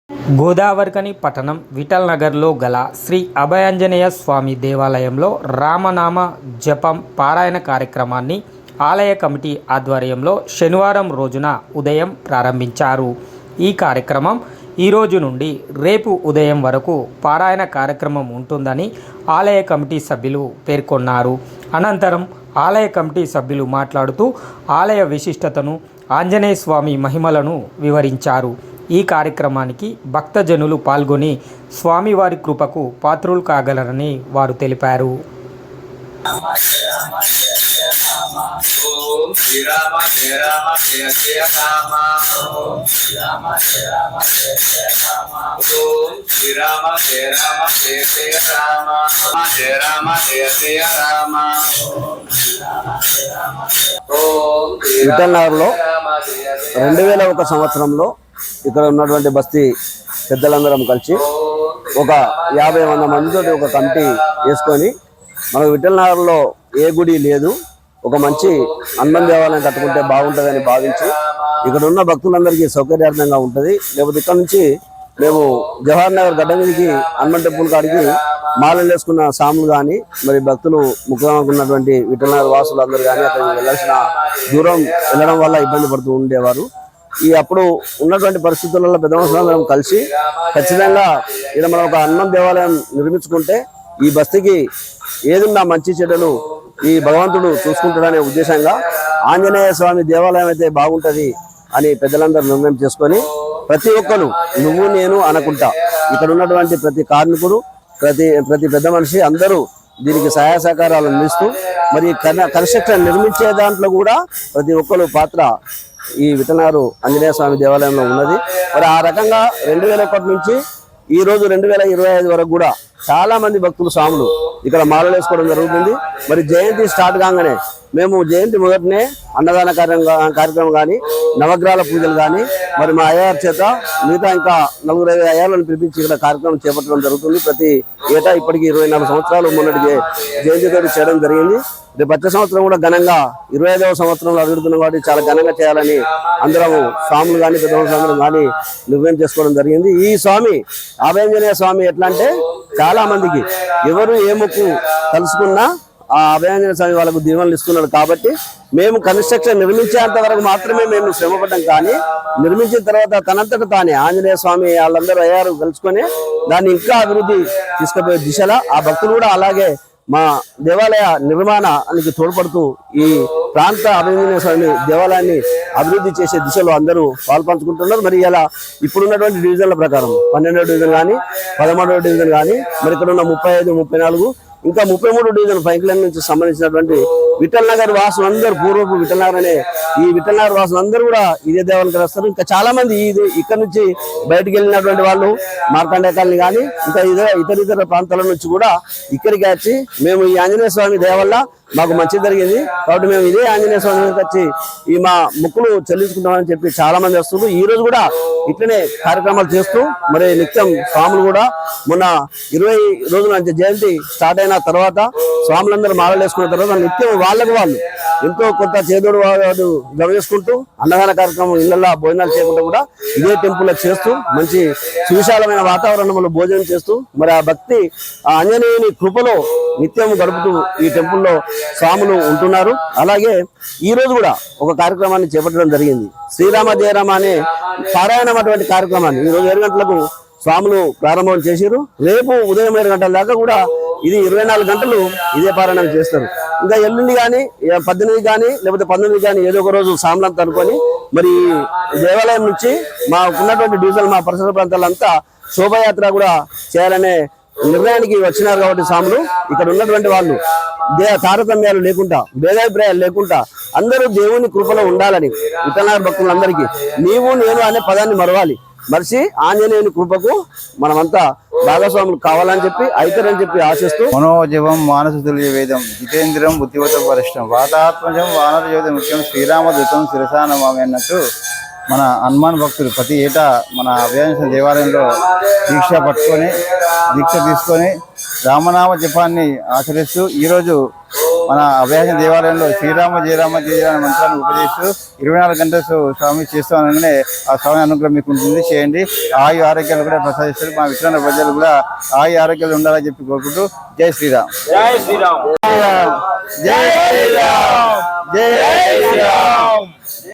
గోదావరికని పట్టణం విఠల్ నగర్లో గల శ్రీ అభయాంజనేయ స్వామి దేవాలయంలో రామనామ జపం పారాయణ కార్యక్రమాన్ని ఆలయ కమిటీ ఆధ్వర్యంలో శనివారం రోజున ఉదయం ప్రారంభించారు. ఈ కార్యక్రమం ఈ రోజు నుండి రేపు ఉదయం వరకు పారాయణ కార్యక్రమం ఉంటుందని ఆలయ కమిటీ సభ్యులు పేర్కొన్నారు. అనంతరం ఆలయ కమిటీ సభ్యులు మాట్లాడుతూ ఆలయ విశిష్టతను, ఆంజనేయ స్వామి మహిమలను వివరించారు. ఈ కార్యక్రమానికి భక్తజనులు పాల్గొని స్వామివారి కృపకు పాత్రులు కాగలరని వారు తెలిపారు. విఠల్ నగర్లో 2001 సంవత్సరంలో ఇక్కడ ఉన్నటువంటి బస్తీ పెద్దలందరం కలిసి ఒక 50 మందితో ఒక కమిటీ వేసుకొని మనకు విఠల్ నగర్లో ఏ గుడి లేదు, ఒక మంచి హనుమాన్ దేవాలయం కట్టుకుంటే బాగుంటుందని భావించి ఇక్కడ ఉన్న భక్తులందరికీ సౌకర్యార్థంగా ఉంటుంది. లేకపోతే ఇక్కడ నుంచి మేము జవహర్ నగర్ గడ్డ మీదకి హనుమాన్ టెంపుల్ కాడికి మాలలు వేసుకున్న సాములు కానీ మరి భక్తులు ముఖ్యంగా ఉన్నటువంటి విఠల్ నగర్ వాసులు అందరూ కానీ అక్కడికి వెళ్ళాల్సిన దూరం వెళ్ళడం వల్ల ఇబ్బంది పడుతూ ఉండేవారు. అప్పుడు ఉన్నటువంటి పరిస్థితులలో పెద్దమందరం కలిసి ఖచ్చితంగా ఇక్కడ మనం ఒక హనుమాన్ దేవాలయం నిర్మించుకుంటే ఈ బస్తీకి ఏదున్నా మంచి చెడ్డలు ఈ భగవంతుడు చూసుకుంటాడనే ఉద్దేశంగా ఆంజనేయ స్వామి దేవాలయం అయితే బాగుంటుంది అని పెద్దలందరూ నిర్ణయం చేసుకొని ప్రతి ఒక్కరు నువ్వు నేను అనుకుంటా ఇక్కడ ఉన్నటువంటి ప్రతి కార్మికుడు ప్రతి పెద్ద మనిషి అందరూ దీనికి సహాయ సహకారాలు అందిస్తూ మరి కన్స్ట్రక్షన్ నిర్మించే దాంట్లో కూడా ప్రతి ఒక్కరు పాత్ర ఈ విఠల్ నగర్ ఆంజనేయ స్వామి దేవాలయంలో ఉన్నది. మరి ఆ రకంగా 2001 నుంచి ఈ రోజు 2025 వరకు కూడా చాలా మంది భక్తులు స్వాములు ఇక్కడ మాలలు వేసుకోవడం జరుగుతుంది. మరి జయంతి స్టార్ట్ కాగానే మేము జయంతి మొదటనే అన్నదాన కార్యక్రమం కానీ, నవగ్రహాల పూజలు కానీ, మరి మా అయ్యార్ చేత మిగతా ఇంకా 4-5 అయ్యార్లను పిలిపించి ఇక్కడ కార్యక్రమం చేపట్టడం జరుగుతుంది. ప్రతి ఏటా ఇప్పటికీ 24 సంవత్సరాలు మొన్నటి జయంతితో చేయడం జరిగింది. రేపు వచ్చే సంవత్సరం కూడా ఘనంగా 25వ సంవత్సరంలో అడుగుతున్నాం కాబట్టి చాలా ఘనంగా చేయాలని అందరము స్వాములు కానీ పెద్దవాళ్ళందరం కానీ నిర్ణయం చేసుకోవడం జరిగింది. ఈ స్వామి అభయాంజనేయ స్వామి ఎట్లా అంటే చాలా మందికి ఎవరు ఏ మొక్కు కలుసుకున్నా ఆ అభయాంజనేయ స్వామి వాళ్ళకు దీవెనలు ఇస్తున్నాడు. కాబట్టి మేము కన్స్ట్రక్షన్ నిర్మించేంత వరకు మాత్రమే మేము శ్రమపడ్డాం. కానీ నిర్మించిన తర్వాత తనంతట తానే ఆంజనేయ స్వామి వాళ్ళందరూ అయ్యారు కలుసుకొని దాన్ని ఇంకా అభివృద్ధి తీసుకుపోయే దిశలో ఆ భక్తులు కూడా అలాగే మా దేవాలయ నిర్మాణానికి తోడ్పడుతూ ఈ ప్రాంత అభయాంజనేయ స్వామి దేవాలయాన్ని అభివృద్ధి చేసే దిశలో అందరూ పాల్పంచుకుంటున్నారు. మరి ఇలా ఇప్పుడున్నటువంటి డివిజన్ల ప్రకారం 12వ డివిజన్ కానీ, 13వ డివిజన్ కానీ, మరి ఇక్కడ ఉన్న 35, 34 ఇంకా 33 డివిజన్ పైకిలైన్ నుంచి సంబంధించినటువంటి విఠల్ నగర్ వాసులందరూ పూర్వపు విఠల్ నగర్ అనే ఈ విఠల్ నగర్ వాసులందరూ కూడా ఇదే దేవాలయానికి వస్తారు. ఇంకా చాలా మంది ఇక్కడ నుంచి బయటకు వెళ్ళినటువంటి వాళ్ళు మార్కండే కాలనీ కానీ ఇంకా ఇతర ప్రాంతాల నుంచి కూడా ఇక్కడికి వచ్చి మేము ఈ ఆంజనేయ స్వామి దయ వల్ల మాకు మంచి జరిగింది కాబట్టి మేము ఇదే ఆంజనేయ స్వామి వచ్చి ఈ మా మొక్కులు చెల్లించుకుంటామని చెప్పి చాలా మంది వస్తున్నారు. ఈ రోజు కూడా ఇట్లనే కార్యక్రమాలు చేస్తూ మరి నిత్యం స్వాములు కూడా మొన్న 20 రోజుల నుంచి జయంతి స్టార్ట్ అయిన తర్వాత స్వాములందరూ మాలలు వేసుకున్న తర్వాత నిత్యం వాళ్ళకు వాళ్ళు ఎంతో కొంత చేదోడు వాడు గమనించుకుంటూ అన్నదాన కార్యక్రమం ఇళ్లలో భోజనాలు చేయకుండా కూడా ఇదే టెంపుల్ చేస్తూ మంచి సువిశాలమైన వాతావరణంలో భోజనం చేస్తూ మరి ఆ భక్తి ఆ ఆంజనేయుని కృపలో నిత్యం గడుపుతూ ఈ టెంపుల్లో స్వాములు ఉంటున్నారు. అలాగే ఈ రోజు కూడా ఒక కార్యక్రమాన్ని చేపట్టడం జరిగింది. శ్రీరామ జయరామ అనే పారాయణం అటువంటి కార్యక్రమాన్ని ఈ రోజు 7 గంటలకు స్వాములు ప్రారంభం చేశారు. రేపు ఉదయం 7 గంటల దాకా కూడా ఇది 24 గంటలు ఇదే పారాయణం చేస్తారు. ఇంకా ఎల్లుండి కానీ 18 కానీ లేకపోతే 19 కానీ ఏదో ఒక రోజు సాములంతా అనుకొని మరి దేవాలయం నుంచి మా ఉన్నటువంటి డివిజన్ మా పరిసర ప్రాంతాలంతా శోభయాత్ర కూడా చేయాలనే నిర్ణయానికి వచ్చినారు. కాబట్టి స్వాములు ఇక్కడ ఉన్నటువంటి వాళ్ళు తారతమ్యాలు లేకుండా భేదాభిప్రాయాలు లేకుండా అందరూ దేవుని కృపలో ఉండాలని విఠల్ నగర్ భక్తులందరికీ నీవు నేను అనే పదాన్ని మరిచి ఆంజనేయుని కృపకు మనమంతా భాగస్వాములు కావాలని చెప్పి అయితారని చెప్పి ఆశిస్తూ మనోజవం మానస తుల్య వేదం జితేంద్రం బుద్ధివత వరిష్టం వాతాత్మజం వానర జ్యోతి ముఖ్యం శ్రీరామదూతం శిరసానమామి అన్నట్టు మన హనుమాన్ భక్తులు ప్రతి ఏటా మన అభయాంజనేయ దేవాలయంలో దీక్ష తీసుకొని రామనామ జపాన్ని ఆచరిస్తూ ఈరోజు మన అభయాసం దేవాలయంలో శ్రీరామ జయరామ జయ అనే మంత్రాన్ని ఉపదేశిస్తూ 24 గంటలు స్వామి చేస్తూ అనగానే ఆ స్వామి అనుగ్రహం మీకు ఉంటుంది. చేయండి. ఆయు ఆరోగ్యాలు కూడా ప్రసాదిస్తారు. మా విశ్రాంత ప్రజలు కూడా ఆయు ఆరోగ్యాలు ఉండాలని చెప్పి కోరుకుంటూ జై శ్రీరామ్. జై శ్రీరామ్. జై శ్రీరామ్. జై శ్రీరామ్.